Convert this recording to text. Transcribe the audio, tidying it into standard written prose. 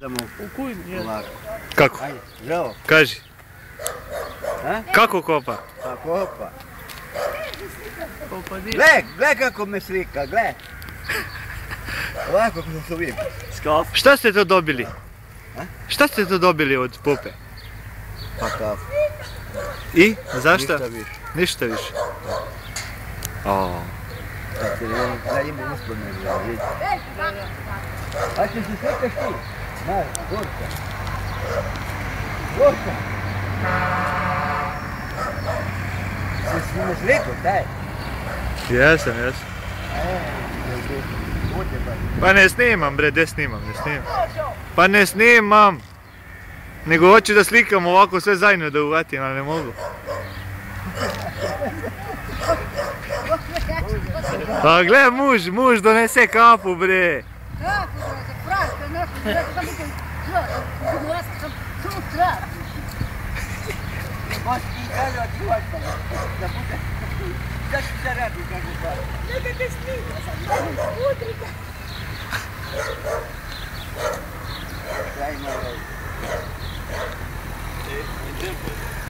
U kuj, Ovako. Kako? Ajde, zdravo. Kaži. A? Kako kopa? Pa kopa. kopa di. Gle kako me slika, gle. Ovako kako se vidim. Skaf. Šta ste to dobili? A? Šta ste to dobili od pupe? Pa kafu. I? Zašto? Ništa više. Ništa više. O. Sad se da imam uspomenu, vidi. A će se slikaš ti? Mara, Gorka. Gorka. Se me sliku, daj. Jesam. Ode ba. Pa ne snimam bre, ne snimam. Pa ne snimam. Nego hoću da slikam ovako sve zajedno da uvatim, ali ne mogu. Pa gle, muž donese kapu bre. Kako da se prašta nešto, da bude glasa sam sutra. Baš ti dalje od hvata, da bude, da ću se radi kako ba. Neka te snima, sam udrika.